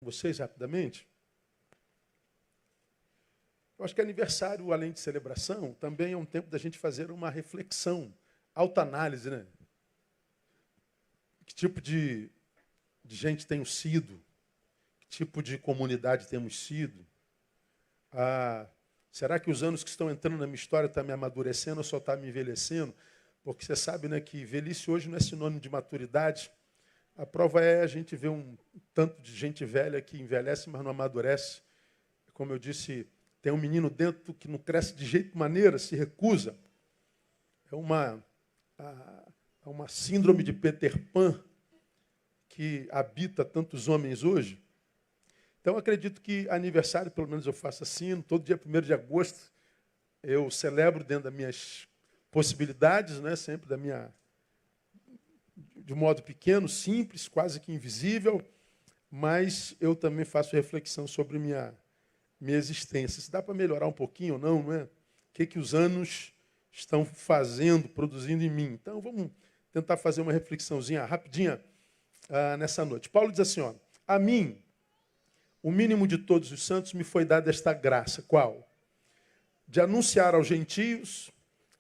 vocês rapidamente. Eu acho que aniversário, além de celebração, também é um tempo da gente fazer uma reflexão, autoanálise, né? Que tipo de gente tenho sido? Que tipo de comunidade temos sido? Será que os anos que estão entrando na minha história estão me amadurecendo ou só estão me envelhecendo? Porque você sabe, né, que velhice hoje não é sinônimo de maturidade. A prova é a gente ver um tanto de gente velha que envelhece, mas não amadurece. Como eu disse, tem um menino dentro que não cresce de jeito maneira, se recusa. É uma síndrome de Peter Pan que habita tantos homens hoje. Então, acredito que aniversário, pelo menos eu faço assim, todo dia 1º de agosto, eu celebro dentro das minhas possibilidades, né, sempre de modo pequeno, simples, quase que invisível, mas eu também faço reflexão sobre minha existência. Se dá para melhorar um pouquinho ou não, não é? O que os anos estão fazendo, produzindo em mim. Então, vamos tentar fazer uma reflexãozinha rapidinha nessa noite. Paulo diz assim, ó, a mim, o mínimo de todos os santos, me foi dada esta graça. Qual? De anunciar aos gentios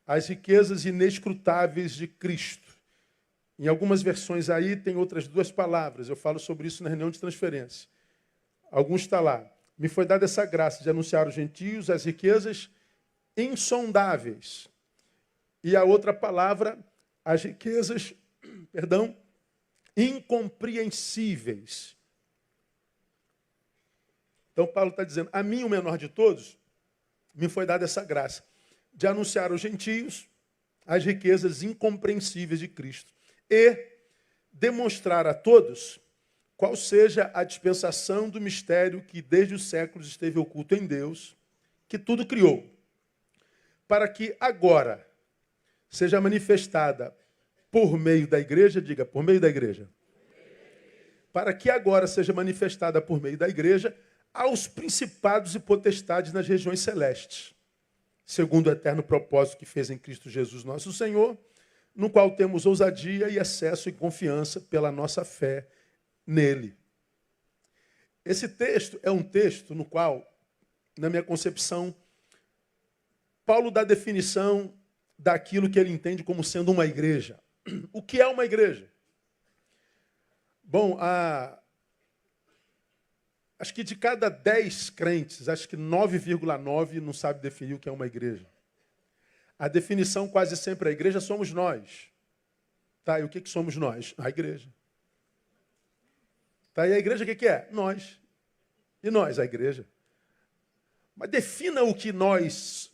as riquezas inescrutáveis de Cristo. Em algumas versões aí tem outras 2 palavras. Eu falo sobre isso na reunião de transferência. Alguns está lá. Me foi dada essa graça de anunciar aos gentios as riquezas insondáveis. E a outra palavra, as riquezas, incompreensíveis. Então, Paulo está dizendo, a mim, o menor de todos, me foi dada essa graça de anunciar aos gentios as riquezas incompreensíveis de Cristo e demonstrar a todos qual seja a dispensação do mistério que desde os séculos esteve oculto em Deus, que tudo criou, para que agora seja manifestada por meio da igreja, diga, por meio da igreja, para que agora seja manifestada por meio da igreja aos principados e potestades nas regiões celestes, segundo o eterno propósito que fez em Cristo Jesus nosso Senhor, no qual temos ousadia e acesso e confiança pela nossa fé nele. Esse texto é um texto no qual, na minha concepção, Paulo dá definição daquilo que ele entende como sendo uma igreja. O que é uma igreja? Bom, acho que de cada 10 crentes, acho que 9,9 não sabe definir o que é uma igreja. A definição quase sempre, a igreja somos nós. Tá, e o que somos nós? A igreja. Tá, e a igreja o que é? Nós. E nós, a igreja. Mas defina o que nós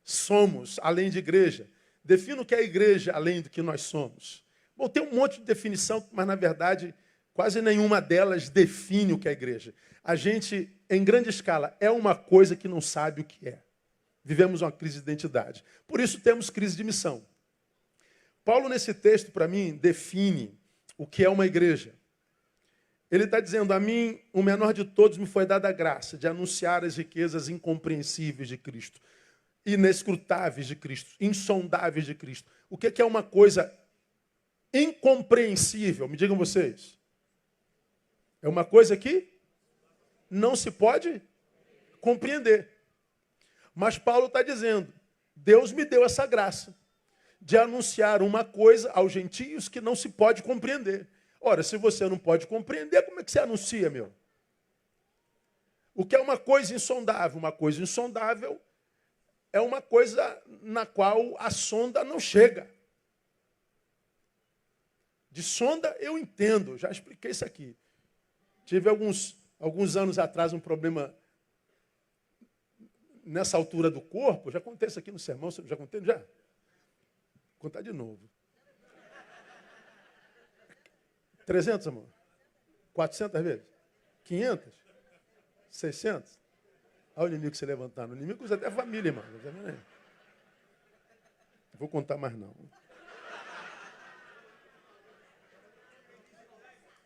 somos, além de igreja. Defina o que é a igreja, além do que nós somos. Bom, tem um monte de definição, mas, na verdade, quase nenhuma delas define o que é a igreja. A gente, em grande escala, é uma coisa que não sabe o que é. Vivemos uma crise de identidade. Por isso, temos crise de missão. Paulo, nesse texto, para mim, define o que é uma igreja. Ele está dizendo, a mim, o menor de todos, me foi dada a graça de anunciar as riquezas incompreensíveis de Cristo, inescrutáveis de Cristo, insondáveis de Cristo. O que é uma coisa incompreensível? Me digam vocês. É uma coisa que não se pode compreender. Mas Paulo está dizendo, Deus me deu essa graça de anunciar uma coisa aos gentios que não se pode compreender. Ora, se você não pode compreender, como é que você anuncia, meu? O que é uma coisa insondável? Uma coisa insondável é uma coisa na qual a sonda não chega. De sonda eu entendo, já expliquei isso aqui. Tive alguns anos atrás um problema nessa altura do corpo. Já contei isso aqui no sermão, já contei? Já? Vou contar de novo. 300, amor? 400 vezes? 500? 600? Olha o inimigo se levantando. O inimigo usa até a família, irmão. Não vou contar mais, não.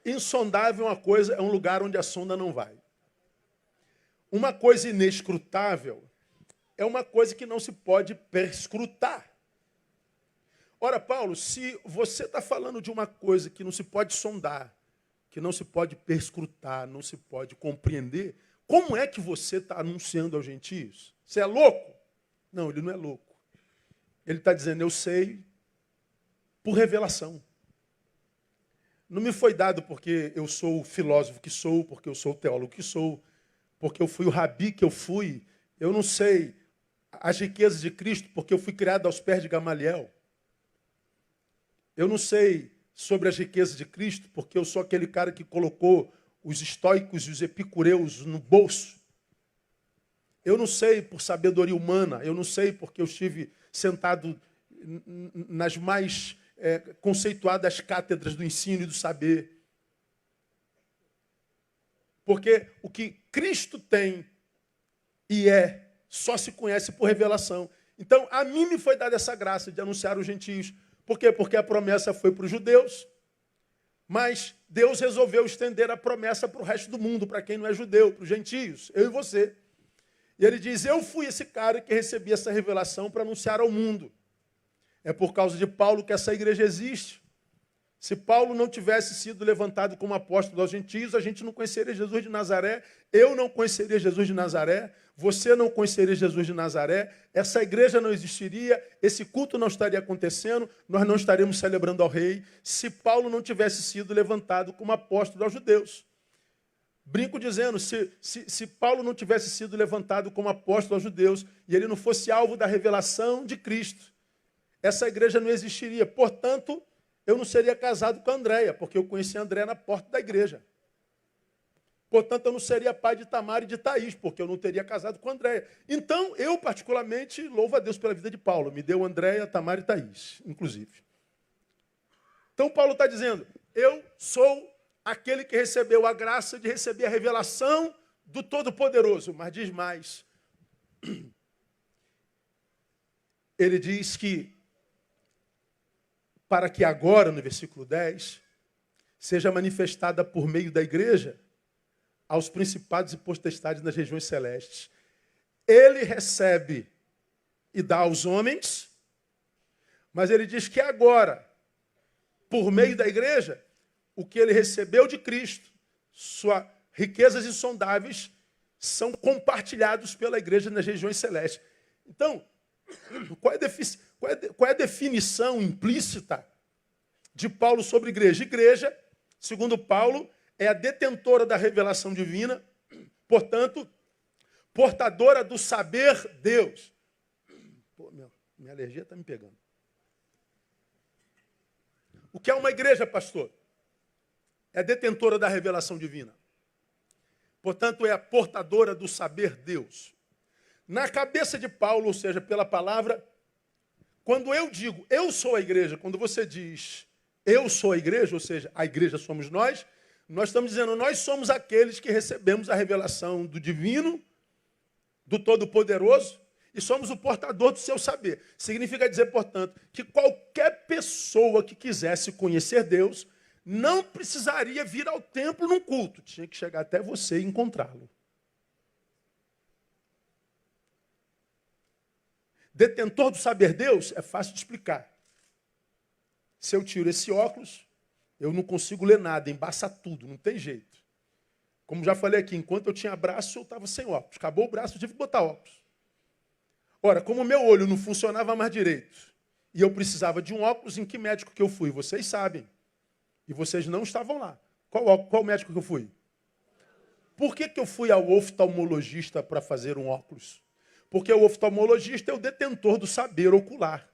Insondável é uma coisa, é um lugar onde a sonda não vai. Uma coisa inescrutável é uma coisa que não se pode perscrutar. Ora, Paulo, se você está falando de uma coisa que não se pode sondar, que não se pode perscrutar, não se pode compreender, como é que você está anunciando aos gentios? Você é louco? Não, ele não é louco. Ele está dizendo, eu sei por revelação. Não me foi dado porque eu sou o filósofo que sou, porque eu sou o teólogo que sou, porque eu fui o rabi que eu fui. Eu não sei as riquezas de Cristo porque eu fui criado aos pés de Gamaliel. Eu não sei sobre as riquezas de Cristo porque eu sou aquele cara que colocou os estoicos e os epicureus no bolso. Eu não sei por sabedoria humana, eu não sei porque eu estive sentado nas mais conceituadas cátedras do ensino e do saber. Porque o que Cristo tem e só se conhece por revelação. Então, a mim me foi dada essa graça de anunciar os gentios. Por quê? Porque a promessa foi para os judeus, mas Deus resolveu estender a promessa para o resto do mundo, para quem não é judeu, para os gentios, eu e você. E ele diz, eu fui esse cara que recebi essa revelação para anunciar ao mundo. É por causa de Paulo que essa igreja existe. Se Paulo não tivesse sido levantado como apóstolo aos gentios, a gente não conheceria Jesus de Nazaré, eu não conheceria Jesus de Nazaré, você não conheceria Jesus de Nazaré, essa igreja não existiria, esse culto não estaria acontecendo, nós não estaríamos celebrando ao rei, se Paulo não tivesse sido levantado como apóstolo aos judeus. Brinco dizendo, se Paulo não tivesse sido levantado como apóstolo aos judeus e ele não fosse alvo da revelação de Cristo, essa igreja não existiria. Portanto, eu não seria casado com a Andréia, porque eu conheci a Andréia na porta da igreja. Portanto, eu não seria pai de Tamar e de Thaís, porque eu não teria casado com a Andréia. Então, eu particularmente louvo a Deus pela vida de Paulo. Me deu Andréia, Tamar e Thaís, inclusive. Então, Paulo está dizendo, eu sou aquele que recebeu a graça de receber a revelação do Todo-Poderoso. Mas diz mais. Ele diz que para que agora, no versículo 10, seja manifestada por meio da igreja aos principados e potestades nas regiões celestes. Ele recebe e dá aos homens, mas ele diz que agora, por meio da igreja, o que ele recebeu de Cristo, suas riquezas insondáveis, são compartilhados pela igreja nas regiões celestes. Então, qual é a definição implícita de Paulo sobre igreja? Igreja, segundo Paulo, é a detentora da revelação divina, portanto, portadora do saber Deus. Pô, minha alergia está me pegando. O que é uma igreja, pastor? É a detentora da revelação divina. Portanto, é a portadora do saber Deus. Na cabeça de Paulo, ou seja, pela palavra, quando eu digo, eu sou a igreja, quando você diz, eu sou a igreja, ou seja, a igreja somos nós estamos dizendo, nós somos aqueles que recebemos a revelação do divino, do Todo-Poderoso, e somos o portador do seu saber. Significa dizer, portanto, que qualquer pessoa que quisesse conhecer Deus, não precisaria vir ao templo num culto, tinha que chegar até você e encontrá-lo. Detentor do saber Deus é fácil de explicar. Se eu tiro esse óculos, eu não consigo ler nada, embaça tudo, não tem jeito. Como já falei aqui, enquanto eu tinha braço, eu estava sem óculos. Acabou o braço, eu tive que botar óculos. Ora, como o meu olho não funcionava mais direito, e eu precisava de um óculos, em que médico que eu fui? Vocês sabem. E vocês não estavam lá. Qual médico que eu fui? Por que eu fui ao oftalmologista para fazer um óculos? Porque o oftalmologista é o detentor do saber ocular.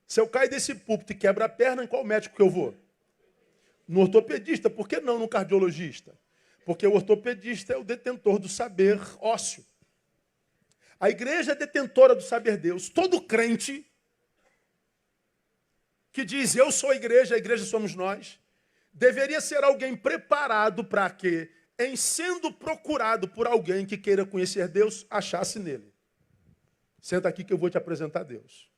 Se eu cair desse púlpito e quebro a perna, em qual médico que eu vou? No ortopedista. Por que não no cardiologista? Porque o ortopedista é o detentor do saber ósseo. A igreja é detentora do saber Deus. Todo crente que diz, eu sou a igreja somos nós, deveria ser alguém preparado para que, em sendo procurado por alguém que queira conhecer Deus, achasse nele. Senta aqui que eu vou te apresentar Deus.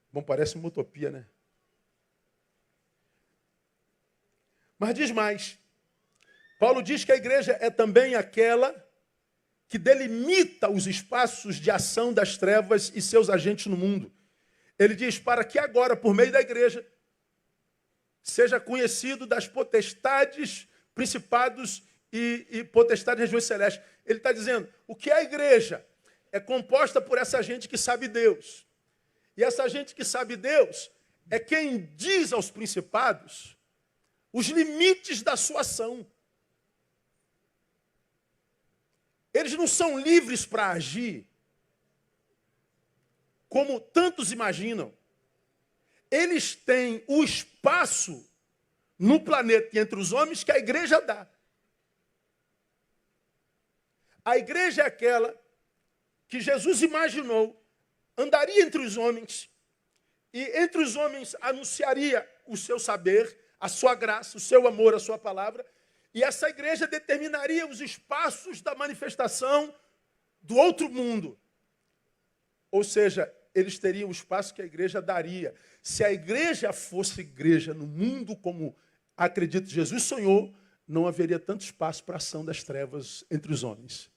Bom, parece uma utopia, né? Mas diz mais. Paulo diz que a igreja é também aquela que delimita os espaços de ação das trevas e seus agentes no mundo. Ele diz, para que agora, por meio da igreja, seja conhecido das potestades, principados e potestades de regiões celestes. Ele está dizendo, o que é a igreja? É composta por essa gente que sabe Deus. E essa gente que sabe Deus é quem diz aos principados os limites da sua ação. Eles não são livres para agir como tantos imaginam. Eles têm o espaço no planeta e entre os homens que a igreja dá. A igreja é aquela que Jesus imaginou, andaria entre os homens, e entre os homens anunciaria o seu saber, a sua graça, o seu amor, a sua palavra, e essa igreja determinaria os espaços da manifestação do outro mundo. Ou seja, eles teriam o espaço que a igreja daria. Se a igreja fosse igreja no mundo como, acredito, Jesus sonhou, não haveria tanto espaço para a ação das trevas entre os homens.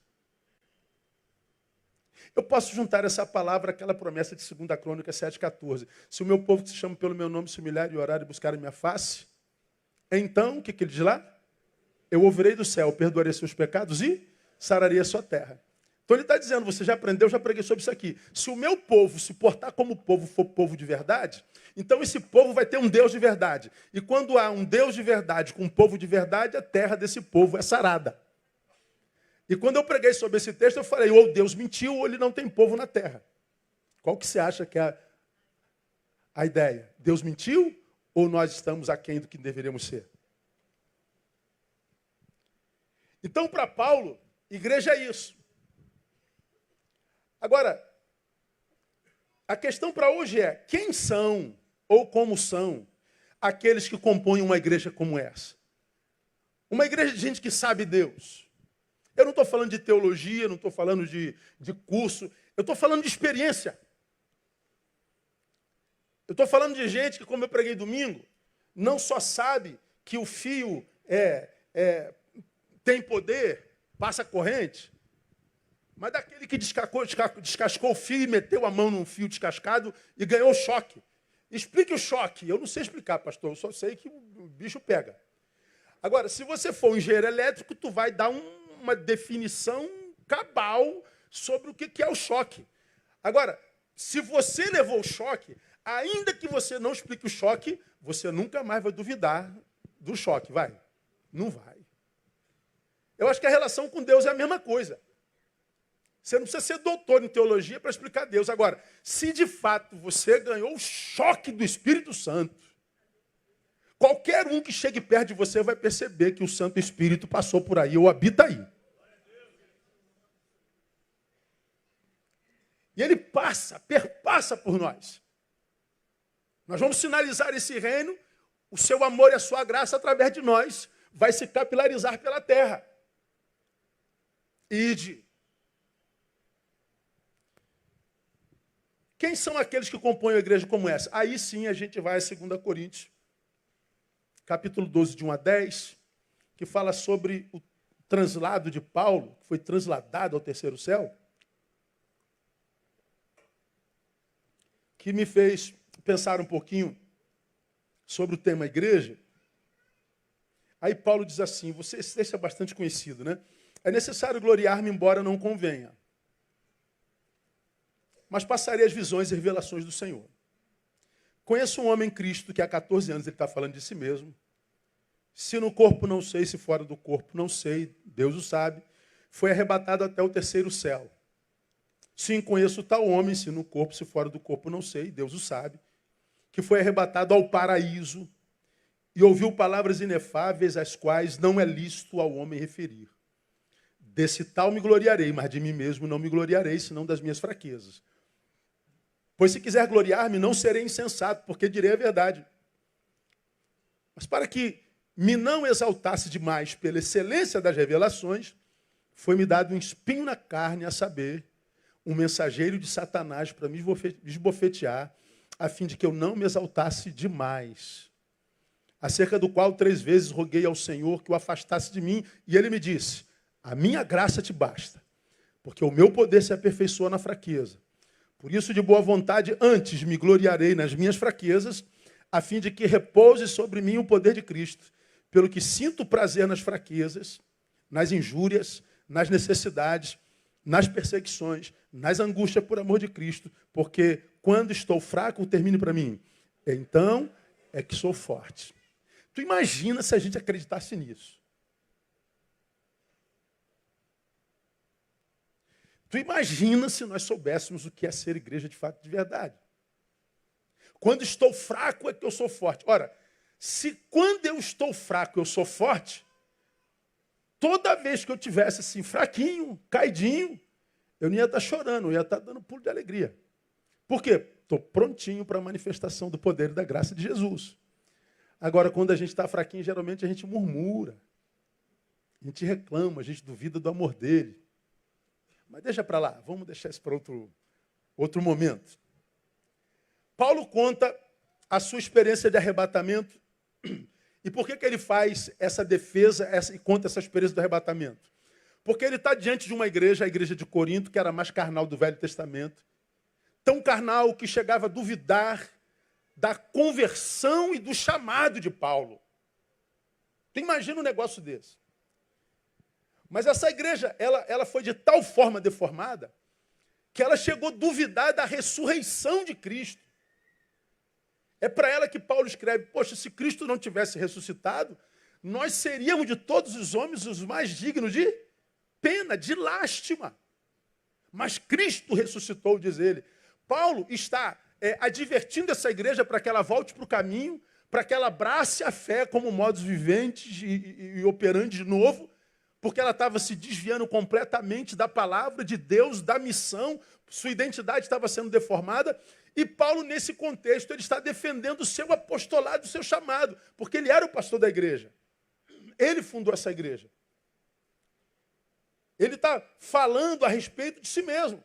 Eu posso juntar essa palavra àquela promessa de 2 Crônicas 7,14. Se o meu povo que se chama pelo meu nome se humilhar e orar e buscar a minha face, então, o que ele diz lá? Eu ouvirei do céu, perdoarei seus pecados e sararei a sua terra. Então ele está dizendo, você já aprendeu, já preguei sobre isso aqui. Se o meu povo se portar como povo for povo de verdade, então esse povo vai ter um Deus de verdade. E quando há um Deus de verdade com um povo de verdade, a terra desse povo é sarada. E quando eu preguei sobre esse texto, eu falei, ou Deus mentiu, ou ele não tem povo na terra. Qual que você acha que é a ideia? Deus mentiu, ou nós estamos aquém do que deveríamos ser? Então, para Paulo, igreja é isso. Agora, a questão para hoje é, quem são, ou como são, aqueles que compõem uma igreja como essa? Uma igreja de gente que sabe Deus. Eu não estou falando de teologia, não estou falando de curso, eu estou falando de experiência. Eu estou falando de gente que, como eu preguei domingo, não só sabe que o fio tem poder, passa corrente, mas daquele que descascou o fio e meteu a mão num fio descascado e ganhou o choque. Explique o choque. Eu não sei explicar, pastor, eu só sei que o bicho pega. Agora, se você for um engenheiro elétrico, tu vai dar uma definição cabal sobre o que é o choque. Agora, se você levou o choque, ainda que você não explique o choque, você nunca mais vai duvidar do choque, vai? Não vai. Eu acho que a relação com Deus é a mesma coisa. Você não precisa ser doutor em teologia para explicar Deus. Agora, se de fato você ganhou o choque do Espírito Santo, qualquer um que chegue perto de você vai perceber que o Santo Espírito passou por aí ou habita aí. E ele perpassa por nós. Nós vamos sinalizar esse reino, o seu amor e a sua graça através de nós vai se capilarizar pela terra. Ide. Quem são aqueles que compõem a igreja como essa? Aí sim a gente vai a 2 Coríntios, capítulo 12, de 1 a 10, que fala sobre o translado de Paulo, que foi transladado ao terceiro céu, que me fez pensar um pouquinho sobre o tema igreja. Aí Paulo diz assim, esse texto é bastante conhecido, né? É necessário gloriar-me, embora não convenha. Mas passarei as visões e revelações do Senhor. Conheço um homem em Cristo que há 14 anos ele está falando de si mesmo. Se no corpo não sei, se fora do corpo não sei, Deus o sabe. Foi arrebatado até o terceiro céu. Sim, conheço tal homem, se no corpo, se fora do corpo não sei, Deus o sabe. Que foi arrebatado ao paraíso e ouviu palavras inefáveis, as quais não é lícito ao homem referir. Desse tal me gloriarei, mas de mim mesmo não me gloriarei, senão das minhas fraquezas. Pois se quiser gloriar-me, não serei insensato, porque direi a verdade. Mas para que me não exaltasse demais pela excelência das revelações, foi-me dado um espinho na carne, a saber, um mensageiro de Satanás para me esbofetear, a fim de que eu não me exaltasse demais. Acerca do qual 3 vezes roguei ao Senhor que o afastasse de mim, e ele me disse, a minha graça te basta, porque o meu poder se aperfeiçoa na fraqueza. Por isso, de boa vontade, antes me gloriarei nas minhas fraquezas, a fim de que repouse sobre mim o poder de Cristo, pelo que sinto prazer nas fraquezas, nas injúrias, nas necessidades, nas perseguições, nas angústias por amor de Cristo, porque quando estou fraco, termine para mim. Então é que sou forte. Tu imagina se a gente acreditasse nisso. Tu imagina se nós soubéssemos o que é ser igreja de fato, de verdade. Quando estou fraco é que eu sou forte. Ora, se quando eu estou fraco eu sou forte, toda vez que eu tivesse assim, fraquinho, caidinho, eu não ia estar chorando, eu ia estar dando pulo de alegria. Por quê? Estou prontinho para a manifestação do poder e da graça de Jesus. Agora, quando a gente está fraquinho, geralmente a gente murmura, a gente reclama, a gente duvida do amor dele. Mas deixa para lá, vamos deixar isso para outro momento. Paulo conta a sua experiência de arrebatamento. E por que ele faz essa defesa e conta essa experiência do arrebatamento? Porque ele está diante de uma igreja, a igreja de Corinto, que era a mais carnal do Velho Testamento. Tão carnal que chegava a duvidar da conversão e do chamado de Paulo. Tu imagina um negócio desse. Mas essa igreja, ela foi de tal forma deformada, que ela chegou a duvidar da ressurreição de Cristo. É para ela que Paulo escreve, poxa, se Cristo não tivesse ressuscitado, nós seríamos de todos os homens os mais dignos de pena, de lástima. Mas Cristo ressuscitou, diz ele. Paulo está advertindo essa igreja para que ela volte para o caminho, para que ela abrace a fé como modos viventes e operando de novo, porque ela estava se desviando completamente da palavra de Deus, da missão, sua identidade estava sendo deformada. E Paulo, nesse contexto, ele está defendendo o seu apostolado, o seu chamado, porque ele era o pastor da igreja. Ele fundou essa igreja. Ele está falando a respeito de si mesmo.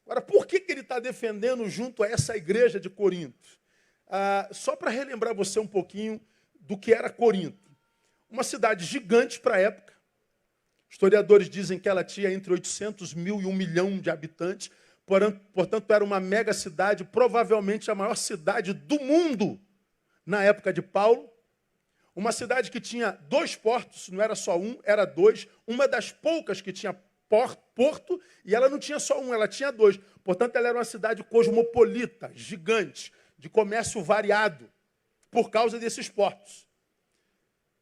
Agora, por que ele está defendendo junto a essa igreja de Corinto? Só para relembrar você um pouquinho do que era Corinto. Uma cidade gigante para a época. Historiadores dizem que ela tinha entre 800 mil e 1 milhão de habitantes. Portanto, era uma mega cidade, provavelmente a maior cidade do mundo na época de Paulo. Uma cidade que tinha 2 portos, não era só um, era 2. Uma das poucas que tinha porto, e ela não tinha só um, ela tinha 2. Portanto, ela era uma cidade cosmopolita, gigante, de comércio variado, por causa desses portos.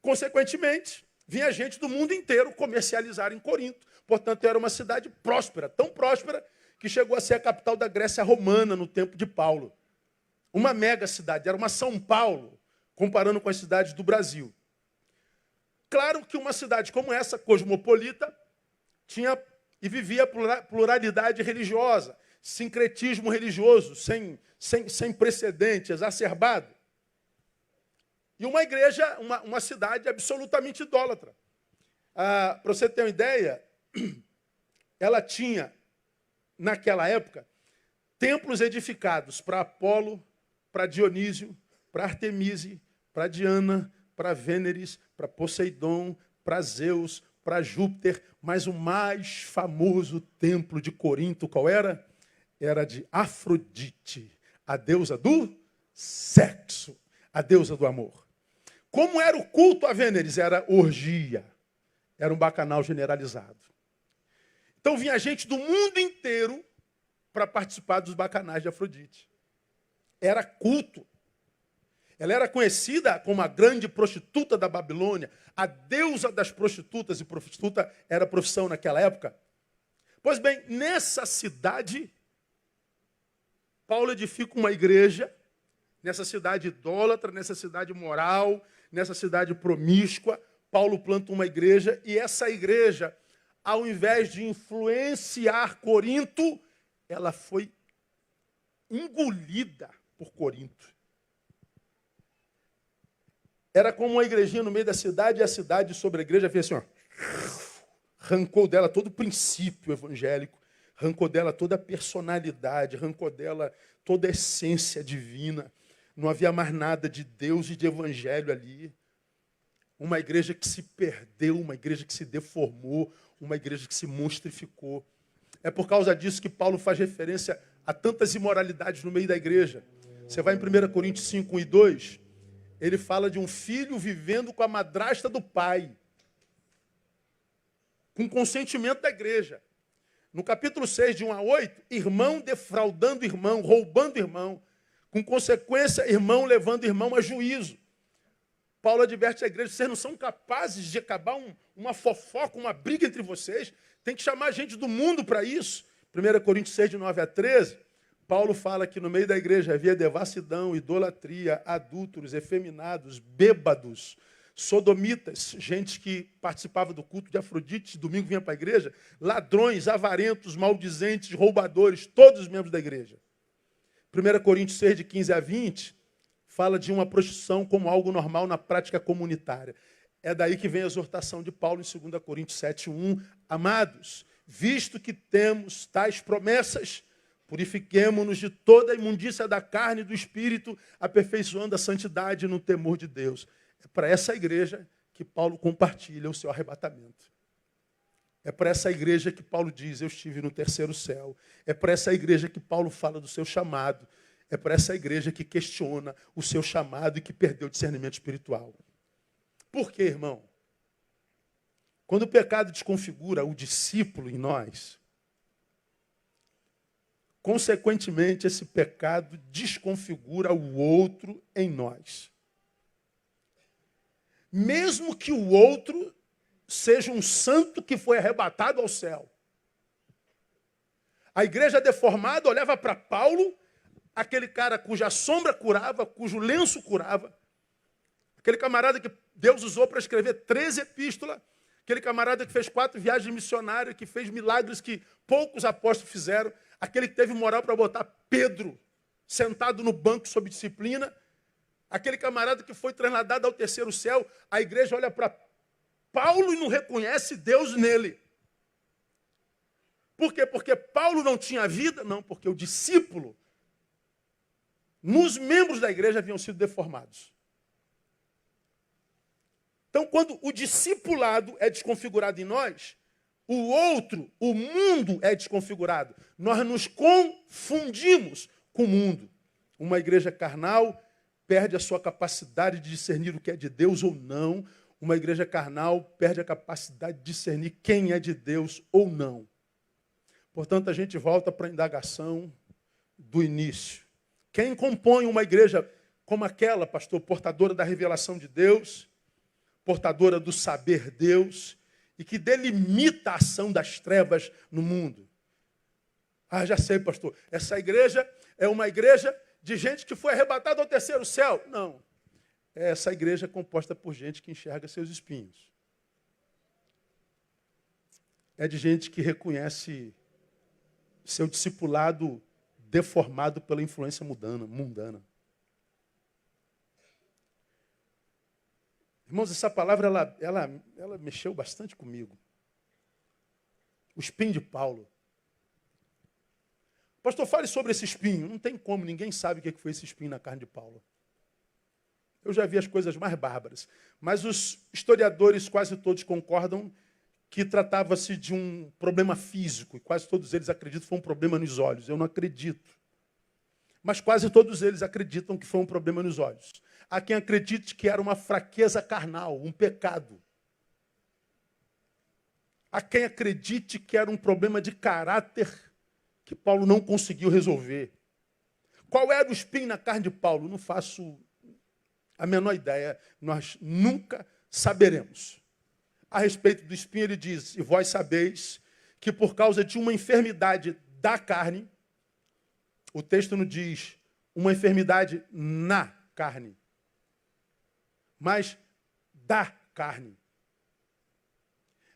Consequentemente, vinha gente do mundo inteiro comercializar em Corinto. Portanto, era uma cidade próspera, tão próspera, que chegou a ser a capital da Grécia romana no tempo de Paulo. Uma mega cidade, era uma São Paulo, comparando com as cidades do Brasil. Claro que uma cidade como essa, cosmopolita, tinha e vivia pluralidade religiosa, sincretismo religioso, sem precedente, exacerbado. E uma igreja, uma cidade absolutamente idólatra. Para você ter uma ideia, ela tinha, naquela época, templos edificados para Apolo, para Dionísio, para Artemise, para Diana, para Vêneres, para Poseidon, para Zeus, para Júpiter, mas o mais famoso templo de Corinto, qual era? Era de Afrodite, a deusa do sexo, a deusa do amor. Como era o culto a Vêneres? Era orgia, era um bacanal generalizado. Então vinha gente do mundo inteiro para participar dos bacanais de Afrodite. Era culto. Ela era conhecida como a grande prostituta da Babilônia, a deusa das prostitutas, e prostituta era profissão naquela época. Pois bem, nessa cidade, Paulo edifica uma igreja, nessa cidade idólatra, nessa cidade moral, nessa cidade promíscua. Paulo planta uma igreja, e essa igreja, ao invés de influenciar Corinto, ela foi engolida por Corinto. Era como uma igrejinha no meio da cidade, e a cidade sobre a igreja fez assim, ó, arrancou dela todo o princípio evangélico, arrancou dela toda a personalidade, arrancou dela toda a essência divina. Não havia mais nada de Deus e de evangelho ali. Uma igreja que se perdeu, uma igreja que se deformou, uma igreja que se monstrificou. É por causa disso que Paulo faz referência a tantas imoralidades no meio da igreja. Você vai em 1 Coríntios 5, 1 e 2, ele fala de um filho vivendo com a madrasta do pai, com consentimento da igreja. No capítulo 6, de 1 a 8, irmão defraudando irmão, roubando irmão, com consequência, irmão levando irmão a juízo. Paulo adverte a igreja, vocês não são capazes de acabar uma fofoca, uma briga entre vocês, tem que chamar gente do mundo para isso. 1 Coríntios 6, de 9 a 13, Paulo fala que no meio da igreja havia devassidão, idolatria, adúlteros, efeminados, bêbados, sodomitas, gente que participava do culto de Afrodite, domingo vinha para a igreja, ladrões, avarentos, maldizentes, roubadores, todos os membros da igreja. 1 Coríntios 6, de 15 a 20, fala de uma prostituição como algo normal na prática comunitária. É daí que vem a exortação de Paulo em 2 Coríntios 7, 1. Amados, visto que temos tais promessas, purifiquemo-nos de toda a imundícia da carne e do espírito, aperfeiçoando a santidade no temor de Deus. É para essa igreja que Paulo compartilha o seu arrebatamento. É para essa igreja que Paulo diz, eu estive no terceiro céu. É para essa igreja que Paulo fala do seu chamado. É para essa igreja que questiona o seu chamado e que perdeu o discernimento espiritual. Por quê, irmão? Quando o pecado desconfigura o discípulo em nós, consequentemente, esse pecado desconfigura o outro em nós. Mesmo que o outro seja um santo que foi arrebatado ao céu. A igreja deformada olhava para Paulo, aquele cara cuja sombra curava, cujo lenço curava, aquele camarada que Deus usou para escrever 13 epístolas, aquele camarada que fez 4 viagens missionárias, que fez milagres que poucos apóstolos fizeram, aquele que teve moral para botar Pedro sentado no banco sob disciplina, aquele camarada que foi trasladado ao terceiro céu, a igreja olha para Paulo e não reconhece Deus nele. Por quê? Porque Paulo não tinha vida? Não, porque o discípulo, nos membros da igreja haviam sido deformados. Então, quando o discipulado é desconfigurado em nós, o outro, o mundo é desconfigurado. Nós nos confundimos com o mundo. Uma igreja carnal perde a sua capacidade de discernir o que é de Deus ou não. Uma igreja carnal perde a capacidade de discernir quem é de Deus ou não. Portanto, a gente volta para a indagação do início. Quem compõe uma igreja como aquela, pastor, portadora da revelação de Deus, portadora do saber Deus, e que delimita a ação das trevas no mundo? Ah, já sei, pastor, essa igreja é uma igreja de gente que foi arrebatada ao terceiro céu. Não. Essa igreja é composta por gente que enxerga seus espinhos. É de gente que reconhece seu discipulado deformado pela influência mundana. Irmãos, essa palavra ela mexeu bastante comigo. O espinho de Paulo. Pastor, fale sobre esse espinho. Não tem como, ninguém sabe o que foi esse espinho na carne de Paulo. Eu já vi as coisas mais bárbaras. Mas os historiadores quase todos concordam que tratava-se de um problema físico. E quase todos eles acreditam que foi um problema nos olhos. Eu não acredito. Mas quase todos eles acreditam que foi um problema nos olhos. Há quem acredite que era uma fraqueza carnal, um pecado. Há quem acredite que era um problema de caráter que Paulo não conseguiu resolver. Qual era o espinho na carne de Paulo? Não faço a menor ideia. Nós nunca saberemos. A respeito do espinho, ele diz, e vós sabeis que por causa de uma enfermidade da carne, o texto não diz uma enfermidade na carne, mas da carne.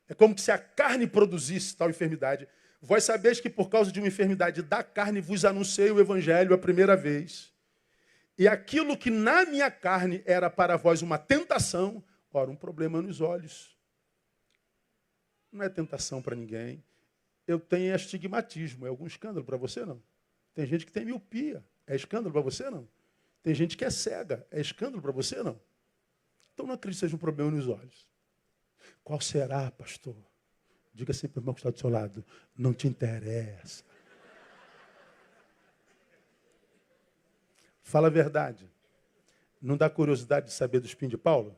É como se a carne produzisse tal enfermidade. Vós sabeis que por causa de uma enfermidade da carne vos anunciei o evangelho a primeira vez. E aquilo que na minha carne era para vós uma tentação, ora, um problema nos olhos. Não é tentação para ninguém. Eu tenho astigmatismo. É algum escândalo para você, não? Tem gente que tem miopia. É escândalo para você, não? Tem gente que é cega. É escândalo para você, não? Então não acredito que seja um problema nos olhos. Qual será, pastor? Diga assim para o irmão que está do seu lado. Não te interessa. Fala a verdade. Não dá curiosidade de saber do espinho de Paulo?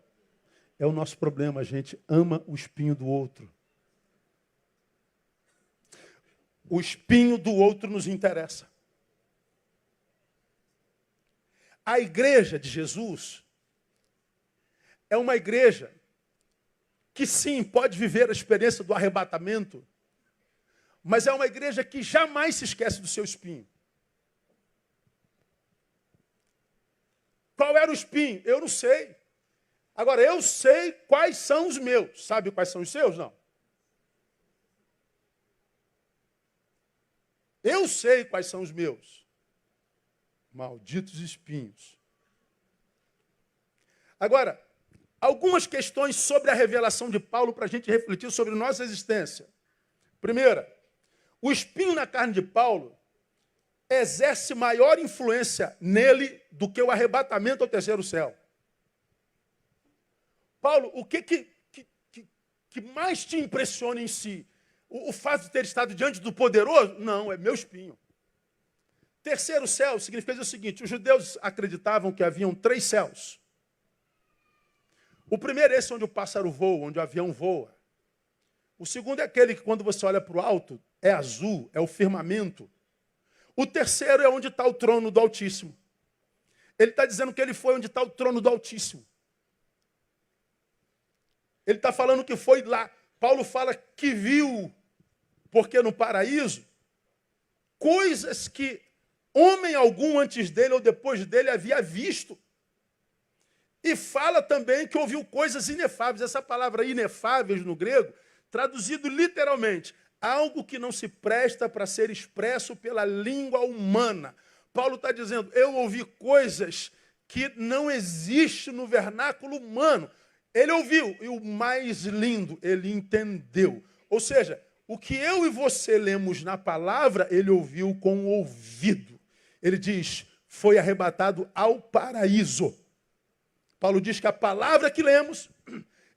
É o nosso problema, a gente ama o espinho do outro. O espinho do outro nos interessa. A igreja de Jesus é uma igreja que sim, pode viver a experiência do arrebatamento, mas é uma igreja que jamais se esquece do seu espinho. Qual era o espinho? Eu não sei. Agora, eu sei quais são os meus. Sabe quais são os seus? Não. Eu sei quais são os meus. Malditos espinhos. Agora, algumas questões sobre a revelação de Paulo para a gente refletir sobre nossa existência. Primeira, o espinho na carne de Paulo exerce maior influência nele do que o arrebatamento ao terceiro céu. Paulo, o que mais te impressiona em si? O fato de ter estado diante do poderoso? Não, é meu espinho. Terceiro céu significa o seguinte: os judeus acreditavam que haviam 3 céus. O primeiro é esse onde o pássaro voa, onde o avião voa. O segundo é aquele que, quando você olha para o alto, é azul, é o firmamento. O terceiro é onde está o trono do Altíssimo. Ele está dizendo que ele foi onde está o trono do Altíssimo. Ele está falando que foi lá. Paulo fala que viu, porque no paraíso, coisas que homem algum antes dele ou depois dele havia visto. E fala também que ouviu coisas inefáveis. Essa palavra inefáveis no grego, traduzido literalmente, algo que não se presta para ser expresso pela língua humana. Paulo está dizendo, eu ouvi coisas que não existem no vernáculo humano. Ele ouviu, e o mais lindo, ele entendeu. Ou seja, o que eu e você lemos na palavra, ele ouviu com o ouvido. Ele diz, foi arrebatado ao paraíso. Paulo diz que a palavra que lemos,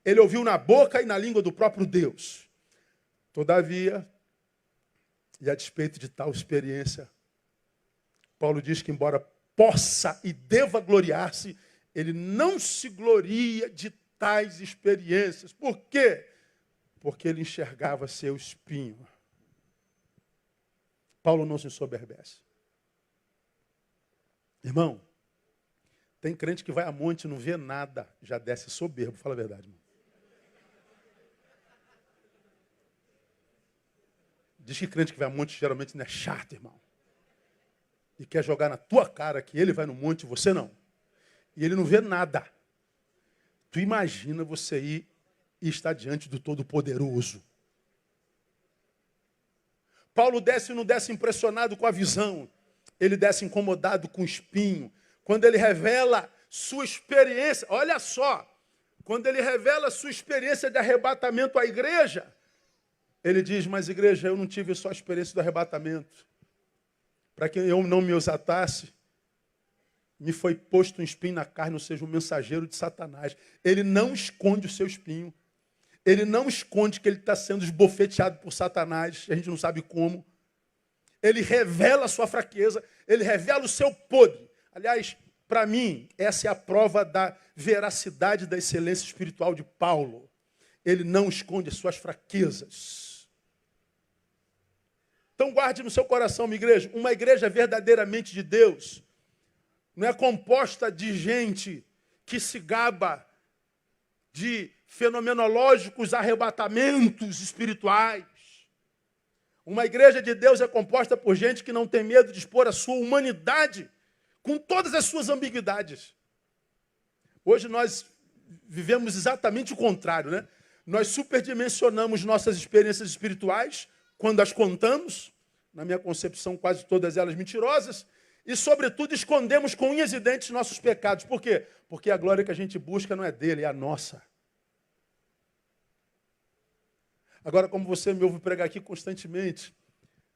ele ouviu na boca e na língua do próprio Deus. Todavia, e a despeito de tal experiência, Paulo diz que embora possa e deva gloriar-se, ele não se gloria de tais experiências. Por quê? Porque ele enxergava seu espinho. Paulo não se ensoberbece. Irmão, tem crente que vai a monte e não vê nada, já desce soberbo. Fala a verdade, irmão. Diz que crente que vai a monte geralmente não é chato, irmão. E quer jogar na tua cara que ele vai no monte e você não. E ele não vê nada. Tu imagina você ir e estar diante do Todo-Poderoso. Paulo desce e não desce impressionado com a visão. Ele desce incomodado com o espinho. Quando ele revela sua experiência, olha só, quando ele revela sua experiência de arrebatamento à igreja, ele diz, mas igreja, eu não tive só a experiência do arrebatamento. Para que eu não me exaltasse, me foi posto um espinho na carne, ou seja, um mensageiro de Satanás. Ele não esconde o seu espinho. Ele não esconde que ele está sendo esbofeteado por Satanás. A gente não sabe como. Ele revela a sua fraqueza. Ele revela o seu podre. Aliás, para mim, essa é a prova da veracidade da excelência espiritual de Paulo. Ele não esconde as suas fraquezas. Então guarde no seu coração, minha igreja, uma igreja verdadeiramente de Deus não é composta de gente que se gaba de fenomenológicos arrebatamentos espirituais. Uma igreja de Deus é composta por gente que não tem medo de expor a sua humanidade com todas as suas ambiguidades. Hoje nós vivemos exatamente o contrário, né? Nós superdimensionamos nossas experiências espirituais quando as contamos, na minha concepção quase todas elas mentirosas, e sobretudo escondemos com unhas e dentes nossos pecados. Por quê? Porque a glória que a gente busca não é dele, é a nossa. Agora, como você me ouve pregar aqui constantemente,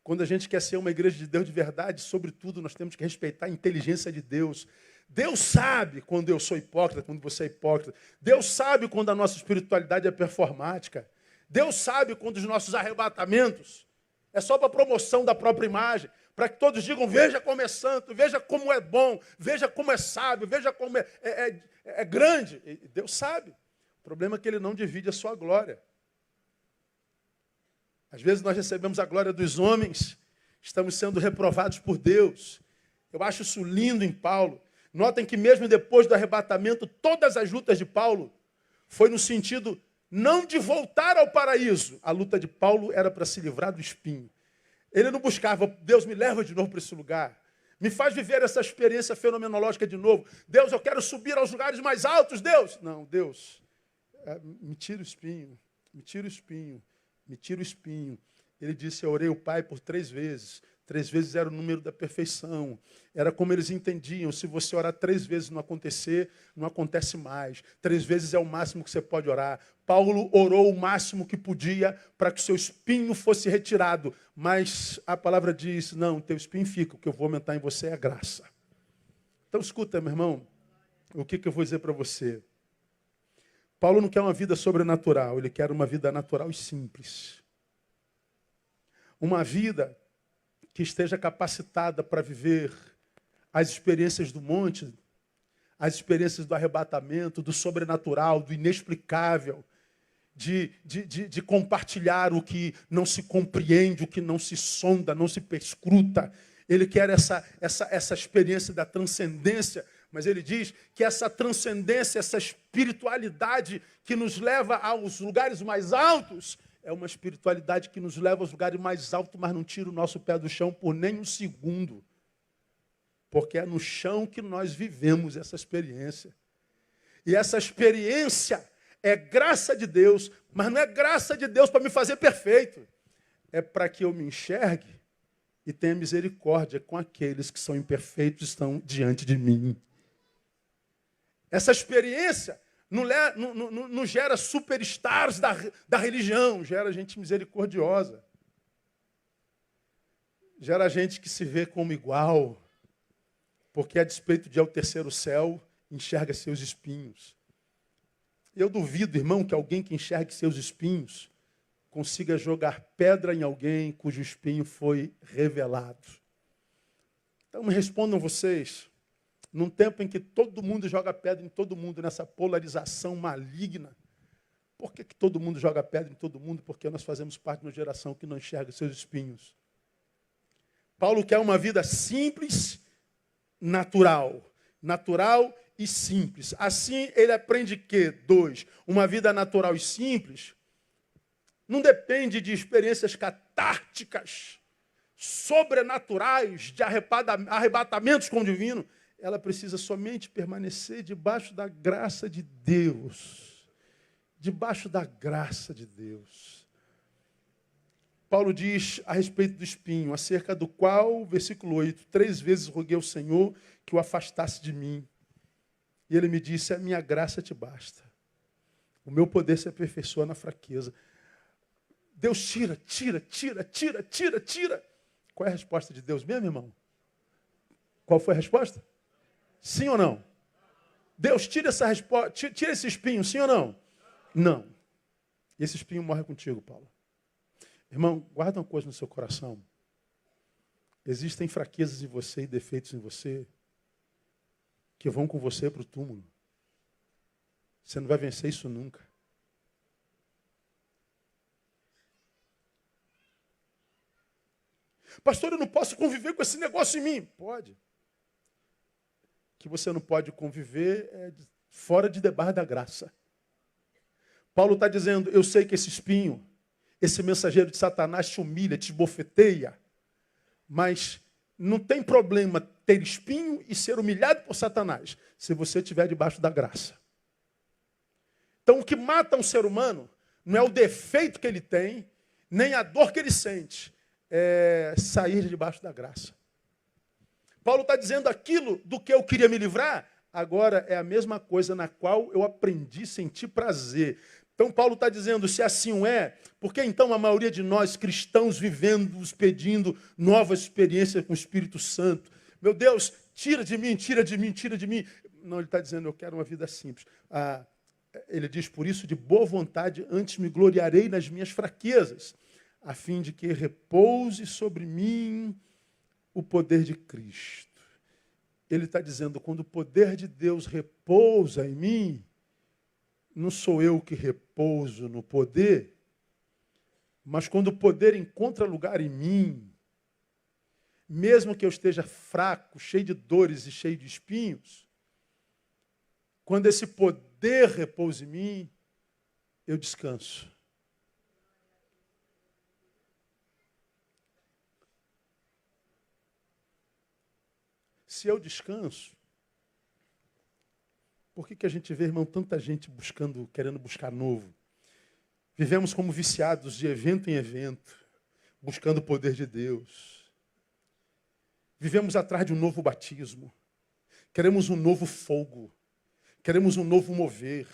quando a gente quer ser uma igreja de Deus de verdade, sobretudo nós temos que respeitar a inteligência de Deus. Deus sabe quando eu sou hipócrita, quando você é hipócrita. Deus sabe quando a nossa espiritualidade é performática. Deus sabe quando os nossos arrebatamentos é só para promoção da própria imagem. Para que todos digam, veja como é santo, veja como é bom, veja como é sábio, veja como é grande. E Deus sabe. O problema é que ele não divide a sua glória. Às vezes nós recebemos a glória dos homens, estamos sendo reprovados por Deus. Eu acho isso lindo em Paulo. Notem que mesmo depois do arrebatamento, todas as lutas de Paulo foi no sentido não de voltar ao paraíso. A luta de Paulo era para se livrar do espinho. Ele não buscava, Deus me leva de novo para esse lugar. Me faz viver essa experiência fenomenológica de novo. Deus, eu quero subir aos lugares mais altos, Deus. Não, Deus, me tira o espinho, me tira o espinho, me tira o espinho. Ele disse, eu orei o Pai por 3 vezes. 3 vezes era o número da perfeição. Era como eles entendiam. Se você orar 3 vezes e não acontecer, não acontece mais. 3 vezes é o máximo que você pode orar. Paulo orou o máximo que podia para que o seu espinho fosse retirado. Mas a palavra diz, não, teu espinho fica. O que eu vou aumentar em você é a graça. Então escuta, meu irmão, o que eu vou dizer para você. Paulo não quer uma vida sobrenatural. Ele quer uma vida natural e simples. Uma vida que esteja capacitada para viver as experiências do monte, as experiências do arrebatamento, do sobrenatural, do inexplicável, de compartilhar o que não se compreende, o que não se sonda, não se perscruta. Ele quer essa experiência da transcendência, mas ele diz que essa transcendência, essa espiritualidade que nos leva aos lugares mais altos, é uma espiritualidade que nos leva aos lugares mais altos, mas não tira o nosso pé do chão por nem um segundo. Porque é no chão que nós vivemos essa experiência. E essa experiência é graça de Deus, mas não é graça de Deus para me fazer perfeito. É para que eu me enxergue e tenha misericórdia com aqueles que são imperfeitos e estão diante de mim. Essa experiência não gera superstars da religião, gera gente misericordiosa. Gera gente que se vê como igual, porque a despeito de ir ao terceiro céu, enxerga seus espinhos. Eu duvido, irmão, que alguém que enxergue seus espinhos consiga jogar pedra em alguém cujo espinho foi revelado. Então me respondam vocês. Num tempo em que todo mundo joga pedra em todo mundo, nessa polarização maligna. Por que todo mundo joga pedra em todo mundo? Porque nós fazemos parte de uma geração que não enxerga seus espinhos. Paulo quer uma vida simples, natural. Natural e simples. Assim, ele aprende que, 2, uma vida natural e simples não depende de experiências catárticas, sobrenaturais, de arrebatamentos com o divino. Ela precisa somente permanecer debaixo da graça de Deus. Debaixo da graça de Deus. Paulo diz a respeito do espinho, acerca do qual, versículo 8, 3 vezes roguei ao Senhor que o afastasse de mim. E ele me disse, a minha graça te basta. O meu poder se aperfeiçoa na fraqueza. Deus tira. Qual é a resposta de Deus mesmo, irmão? Qual foi a resposta? Sim ou não? Deus tira essa resposta, tira esse espinho, sim ou não? Não. E esse espinho morre contigo, Paulo. Irmão, guarda uma coisa no seu coração. Existem fraquezas em você e defeitos em você que vão com você para o túmulo. Você não vai vencer isso nunca. Pastor, eu não posso conviver com esse negócio em mim. Pode. Que você não pode conviver é fora de debaixo da graça. Paulo está dizendo, eu sei que esse espinho, esse mensageiro de Satanás te humilha, te esbofeteia, mas não tem problema ter espinho e ser humilhado por Satanás, se você estiver debaixo da graça. Então o que mata um ser humano não é o defeito que ele tem, nem a dor que ele sente, é sair debaixo da graça. Paulo está dizendo aquilo do que eu queria me livrar, agora é a mesma coisa na qual eu aprendi a sentir prazer. Então Paulo está dizendo, se assim é, por que então a maioria de nós cristãos vivendo, pedindo novas experiências com o Espírito Santo? Meu Deus, tira de mim. Não, ele está dizendo, eu quero uma vida simples. Ele diz, por isso, de boa vontade, antes me gloriarei nas minhas fraquezas, a fim de que repouse sobre mim o poder de Cristo. Ele está dizendo, quando o poder de Deus repousa em mim, não sou eu que repouso no poder, mas quando o poder encontra lugar em mim, mesmo que eu esteja fraco, cheio de dores e cheio de espinhos, quando esse poder repousa em mim, eu descanso. Se eu descanso, por que a gente vê, irmão, tanta gente querendo buscar novo? Vivemos como viciados de evento em evento, buscando o poder de Deus. Vivemos atrás de um novo batismo. Queremos um novo fogo. Queremos um novo mover.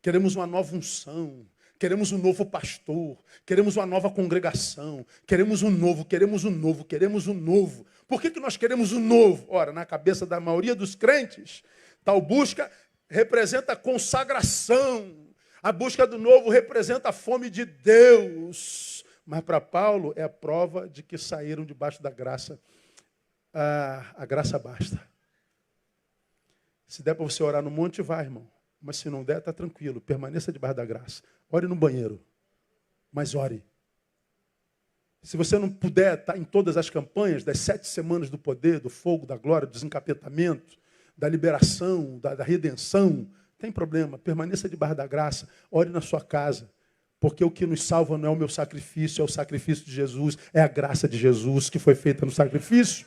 Queremos uma nova unção. Queremos um novo pastor. Queremos uma nova congregação. Queremos um novo, queremos um novo, queremos um novo. Por que nós queremos um novo? Ora, na cabeça da maioria dos crentes, tal busca representa a consagração. A busca do novo representa a fome de Deus. Mas para Paulo é a prova de que saíram debaixo da graça. A graça basta. Se der para você orar no monte, vai, irmão. Mas se não der, está tranquilo. Permaneça debaixo da graça. Ore no banheiro. Mas ore. Se você não puder estar em todas as campanhas das 7 semanas do poder, do fogo, da glória, do desencapetamento, da liberação, da redenção, tem problema. Permaneça debaixo da graça. Ore na sua casa. Porque o que nos salva não é o meu sacrifício, é o sacrifício de Jesus. É a graça de Jesus que foi feita no sacrifício.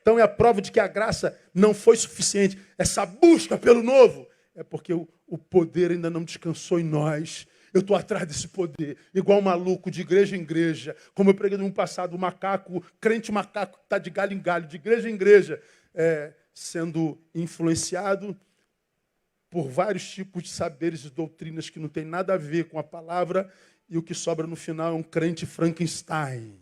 Então é a prova de que a graça não foi suficiente. Essa busca pelo novo é porque o poder ainda não descansou em nós. Eu estou atrás desse poder, igual maluco, de igreja em igreja. Como eu preguei no passado, o macaco, crente macaco, que está de galho em galho, de igreja em igreja, sendo influenciado por vários tipos de saberes e doutrinas que não tem nada a ver com a palavra, e o que sobra no final é um crente Frankenstein.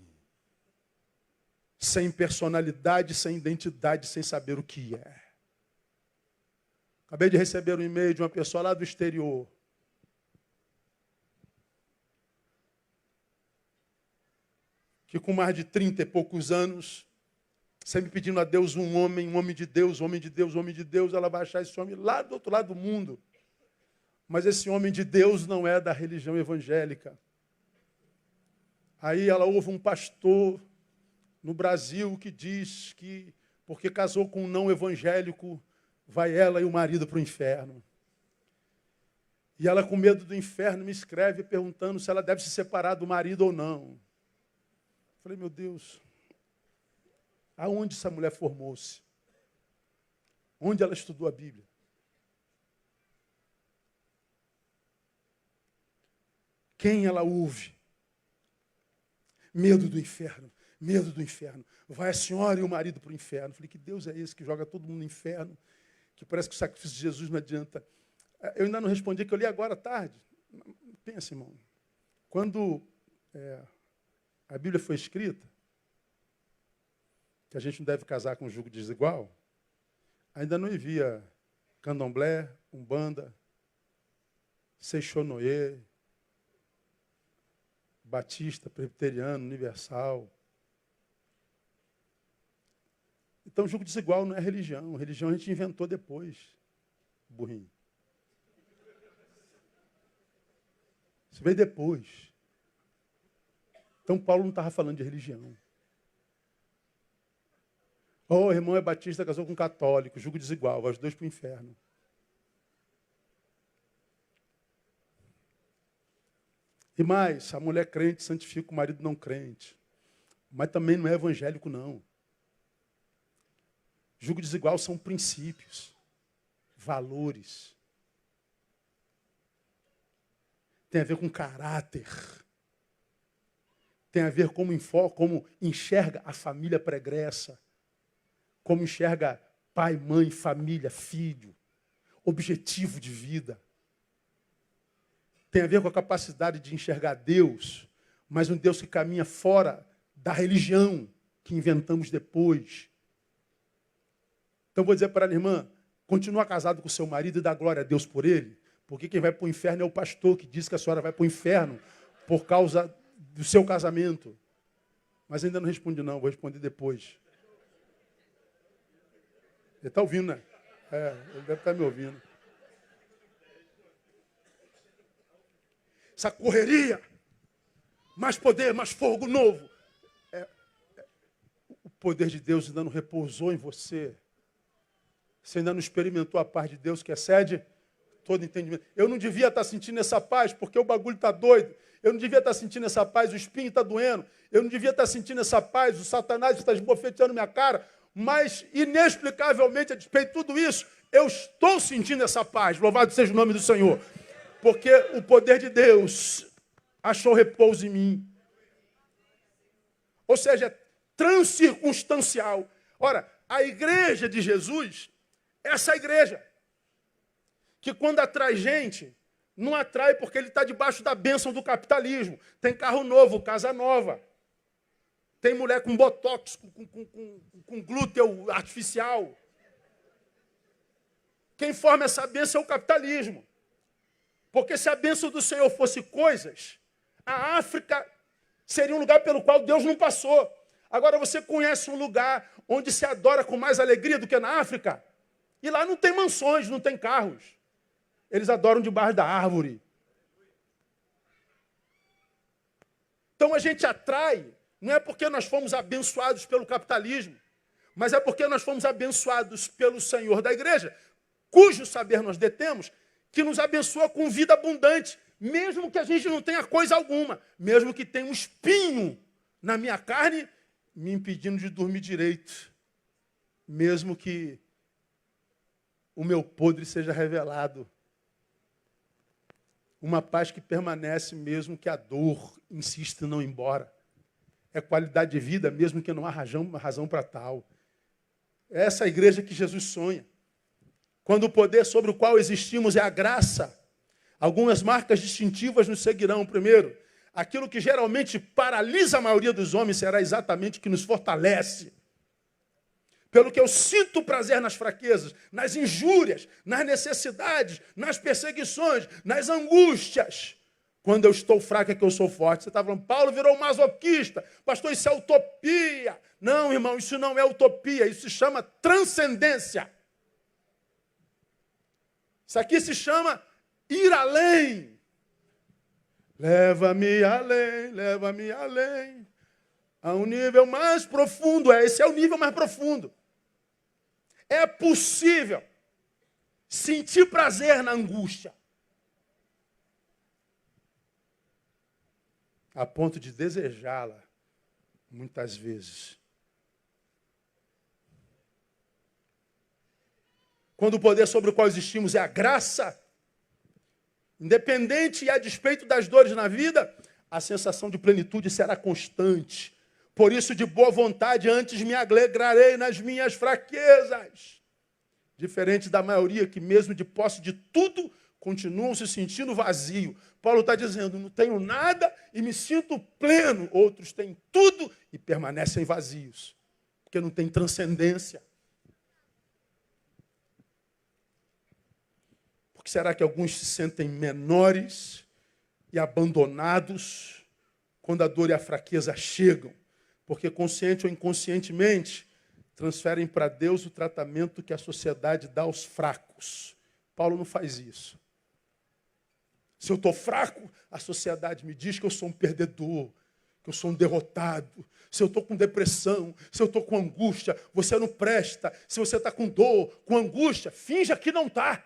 Sem personalidade, sem identidade, sem saber o que é. Acabei de receber um e-mail de uma pessoa lá do exterior. Que com mais de 30 e poucos anos, sempre pedindo a Deus um homem de Deus, homem de Deus, homem de Deus, ela vai achar esse homem lá do outro lado do mundo. Mas esse homem de Deus não é da religião evangélica. Aí ela ouve um pastor no Brasil que diz que porque casou com um não evangélico, vai ela e o marido para o inferno. E ela, com medo do inferno, me escreve perguntando se ela deve se separar do marido ou não. Falei, meu Deus, aonde essa mulher formou-se? Onde ela estudou a Bíblia? Quem ela ouve? Medo do inferno. Medo do inferno. Vai a senhora e o marido para o inferno. Falei, que Deus é esse que joga todo mundo no inferno? Que parece que o sacrifício de Jesus não adianta. Eu ainda não respondi, que eu li agora à tarde. Pensa, irmão. Quando a Bíblia foi escrita, que a gente não deve casar com um jugo desigual, ainda não havia candomblé, umbanda, seixonoye, batista, presbiteriano, universal. Então, jugo desigual não é religião. Religião a gente inventou depois, burrinho. Isso veio depois. Então, Paulo não estava falando de religião. O irmão é batista, casou com um católico, jugo desigual, vai os dois para o inferno. E mais, a mulher crente santifica o marido não crente. Mas também não é evangélico, não. Jugo desigual são princípios, valores. Tem a ver com caráter. Tem a ver como enxerga a família pregressa. Como enxerga pai, mãe, família, filho. Objetivo de vida. Tem a ver com a capacidade de enxergar Deus, mas um Deus que caminha fora da religião que inventamos depois. Então vou dizer para ela, irmã, continua casado com seu marido e dá glória a Deus por ele, porque quem vai para o inferno é o pastor que diz que a senhora vai para o inferno por causa do seu casamento. Mas ainda não respondi não, vou responder depois. Ele está ouvindo, né? Ele deve estar me ouvindo. Essa correria, mais poder, mais fogo novo. O poder de Deus ainda não repousou em você. Você ainda não experimentou a paz de Deus que excede todo entendimento. Eu não devia estar sentindo essa paz porque o bagulho está doido. Eu não devia estar sentindo essa paz, o espinho está doendo. Eu não devia estar sentindo essa paz, o Satanás está esbofeteando minha cara. Mas, inexplicavelmente, a despeito de tudo isso, eu estou sentindo essa paz. Louvado seja o nome do Senhor. Porque o poder de Deus achou repouso em mim. Ou seja, é transcircunstancial. Ora, a igreja de Jesus, essa igreja, que quando atrai gente, não atrai porque ele está debaixo da bênção do capitalismo. Tem carro novo, casa nova. Tem mulher com botox, com glúteo artificial. Quem forma essa bênção é o capitalismo. Porque se a bênção do Senhor fosse coisas, a África seria um lugar pelo qual Deus não passou. Agora você conhece um lugar onde se adora com mais alegria do que na África? E lá não tem mansões, não tem carros. Eles adoram debaixo da árvore. Então a gente atrai, não é porque nós fomos abençoados pelo capitalismo, mas é porque nós fomos abençoados pelo Senhor da igreja, cujo saber nós detemos, que nos abençoa com vida abundante, mesmo que a gente não tenha coisa alguma, mesmo que tenha um espinho na minha carne, me impedindo de dormir direito, mesmo que o meu podre seja revelado. Uma paz que permanece mesmo que a dor insista em não ir embora. É qualidade de vida mesmo que não há razão para tal. É essa a igreja que Jesus sonha. Quando o poder sobre o qual existimos é a graça, algumas marcas distintivas nos seguirão. Primeiro, aquilo que geralmente paralisa a maioria dos homens será exatamente o que nos fortalece. Pelo que eu sinto prazer nas fraquezas, nas injúrias, nas necessidades, nas perseguições, nas angústias. Quando eu estou fraco é que eu sou forte. Você está falando, Paulo virou masoquista. Pastor, isso é utopia. Não, irmão, isso não é utopia. Isso se chama transcendência. Isso aqui se chama ir além. Leva-me além, a um nível mais profundo. Esse é o nível mais profundo. É possível sentir prazer na angústia, a ponto de desejá-la, muitas vezes. Quando o poder sobre o qual existimos é a graça, independente e a despeito das dores na vida, a sensação de plenitude será constante. Por isso, de boa vontade, antes me alegrarei nas minhas fraquezas. Diferente da maioria que, mesmo de posse de tudo, continuam se sentindo vazio. Paulo está dizendo, não tenho nada e me sinto pleno. Outros têm tudo e permanecem vazios, porque não tem transcendência. Porque será que alguns se sentem menores e abandonados quando a dor e a fraqueza chegam? Porque consciente ou inconscientemente transferem para Deus o tratamento que a sociedade dá aos fracos. Paulo não faz isso. Se eu estou fraco, a sociedade me diz que eu sou um perdedor, que eu sou um derrotado. Se eu estou com depressão, se eu estou com angústia, você não presta. Se você está com dor, com angústia, finja que não está.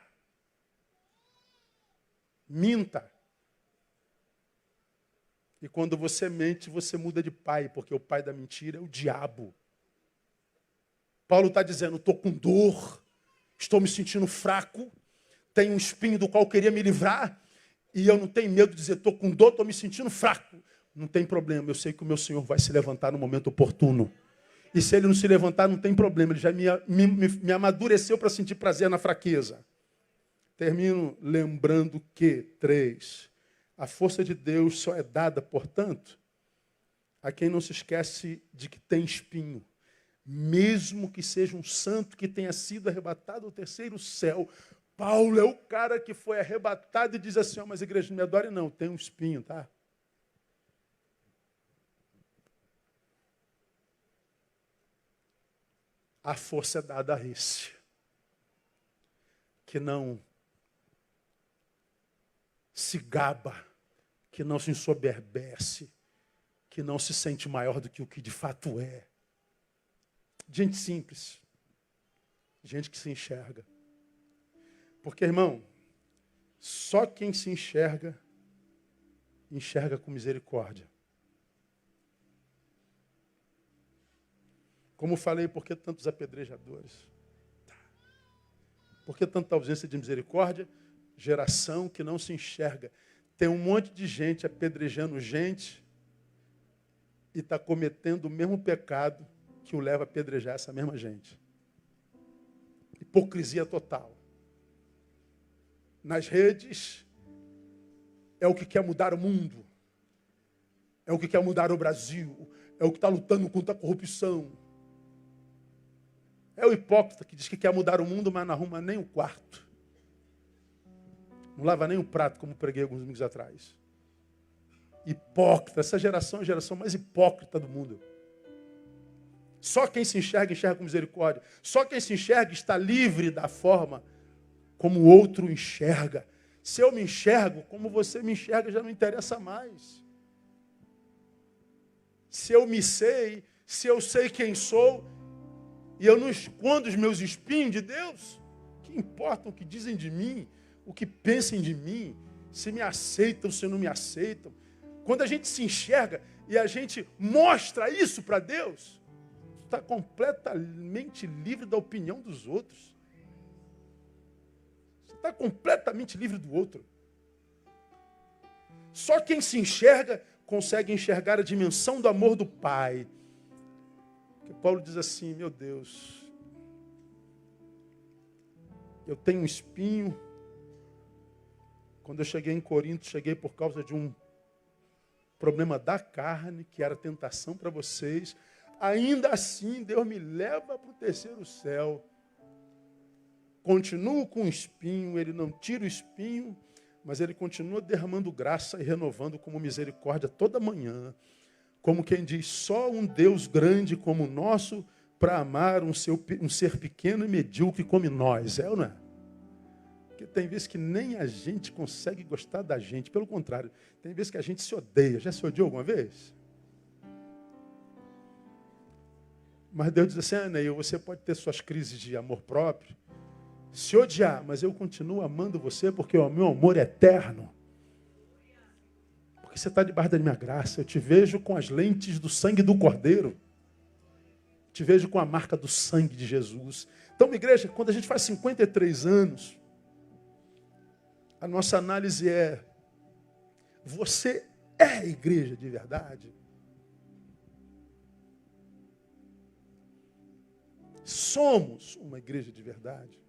Minta. E quando você mente, você muda de pai, porque o pai da mentira é o diabo. Paulo está dizendo, estou com dor, estou me sentindo fraco, tenho um espinho do qual eu queria me livrar, e eu não tenho medo de dizer, estou com dor, estou me sentindo fraco. Não tem problema, eu sei que o meu Senhor vai se levantar no momento oportuno. E se ele não se levantar, não tem problema, ele já me amadureceu para sentir prazer na fraqueza. Termino lembrando que, 3, a força de Deus só é dada, portanto, a quem não se esquece de que tem espinho. Mesmo que seja um santo que tenha sido arrebatado ao terceiro céu. Paulo é o cara que foi arrebatado e diz assim, mas a igreja não me adore não, tem um espinho, tá? A força é dada a esse, que não se gaba, que não se ensoberbece, que não se sente maior do que o que de fato é. Gente simples, gente que se enxerga. Porque, irmão, só quem se enxerga, enxerga com misericórdia. Como falei, por que tantos apedrejadores? Por que tanta ausência de misericórdia? Geração que não se enxerga. Tem um monte de gente apedrejando gente e está cometendo o mesmo pecado que o leva a apedrejar essa mesma gente. Hipocrisia total. Nas redes, é o que quer mudar o mundo. É o que quer mudar o Brasil. É o que está lutando contra a corrupção. É o hipócrita que diz que quer mudar o mundo, mas não arruma nem o quarto. Não lava nem o prato, como preguei alguns domingos atrás. Hipócrita. Essa geração é a geração mais hipócrita do mundo. Só quem se enxerga, enxerga com misericórdia. Só quem se enxerga está livre da forma como o outro enxerga. Se eu me enxergo, como você me enxerga, já não interessa mais. Se eu me sei, se eu sei quem sou, e eu não escondo os meus espinhos de Deus, que importa o que dizem de mim, o que pensem de mim, se me aceitam, se não me aceitam. Quando a gente se enxerga e a gente mostra isso para Deus, está completamente livre da opinião dos outros. Você está completamente livre do outro. Só quem se enxerga consegue enxergar a dimensão do amor do Pai. Porque Paulo diz assim, meu Deus, eu tenho um espinho. Quando eu cheguei em Corinto, cheguei por causa de um problema da carne, que era tentação para vocês. Ainda assim, Deus me leva para o terceiro céu. Continuo com o espinho, Ele não tira o espinho, mas Ele continua derramando graça e renovando como misericórdia toda manhã. Como quem diz, só um Deus grande como o nosso para amar um ser pequeno e medíocre como nós. É ou não é? Porque tem vezes que nem a gente consegue gostar da gente. Pelo contrário, tem vezes que a gente se odeia. Já se odiou alguma vez? Mas Deus diz assim, Neil, você pode ter suas crises de amor próprio, se odiar, mas eu continuo amando você porque o meu amor é eterno. Porque você está debaixo da minha graça. Eu te vejo com as lentes do sangue do Cordeiro. Te vejo com a marca do sangue de Jesus. Então, igreja, quando a gente faz 53 anos, a nossa análise é, você é igreja de verdade? Somos uma igreja de verdade?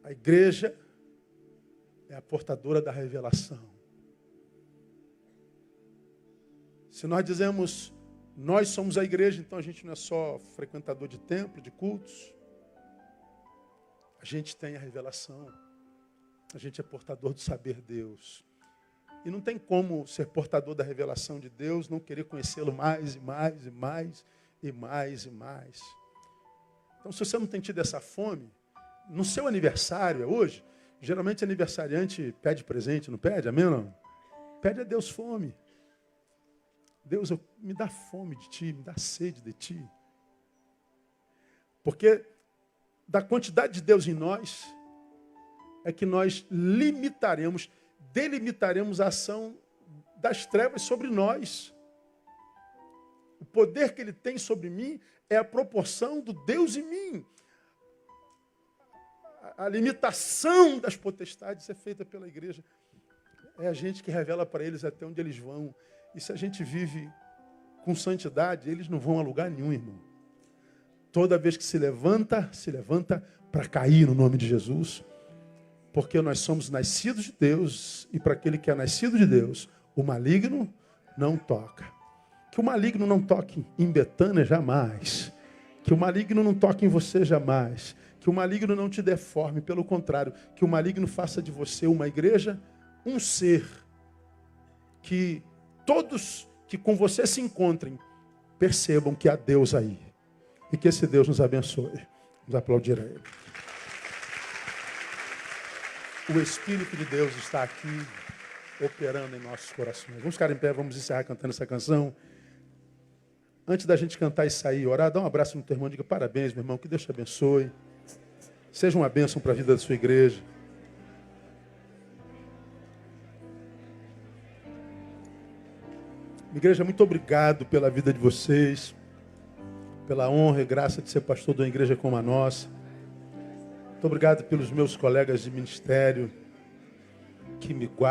A igreja é a portadora da revelação. Se nós dizemos, nós somos a igreja, então a gente não é só frequentador de templo, de cultos. A gente tem a revelação. A gente é portador do saber de Deus. E não tem como ser portador da revelação de Deus, não querer conhecê-lo mais e mais e mais e mais e mais. Então, se você não tem tido essa fome, no seu aniversário, é hoje, geralmente aniversariante pede presente, não pede? Amém ou não? Pede a Deus fome. Deus, me dá fome de Ti, me dá sede de Ti. Porque da quantidade de Deus em nós, é que nós delimitaremos a ação das trevas sobre nós. O poder que Ele tem sobre mim é a proporção do Deus em mim. A limitação das potestades é feita pela igreja. É a gente que revela para eles até onde eles vão. E se a gente vive com santidade, eles não vão a lugar nenhum, irmão. Toda vez que se levanta para cair no nome de Jesus. Porque nós somos nascidos de Deus. E para aquele que é nascido de Deus, o maligno não toca. Que o maligno não toque em Betânia jamais. Que o maligno não toque em você jamais. Que o maligno não te deforme, pelo contrário, que o maligno faça de você uma igreja, um ser, que todos que com você se encontrem, percebam que há Deus aí. E que esse Deus nos abençoe. Vamos aplaudir a Ele. O Espírito de Deus está aqui operando em nossos corações. Vamos ficar em pé, vamos encerrar cantando essa canção. Antes da gente cantar e sair, orar, dá um abraço no teu irmão, diga parabéns, meu irmão, que Deus te abençoe. Seja uma bênção para a vida da sua igreja. Igreja, muito obrigado pela vida de vocês, pela honra e graça de ser pastor de uma igreja como a nossa. Muito obrigado pelos meus colegas de ministério que me guardam.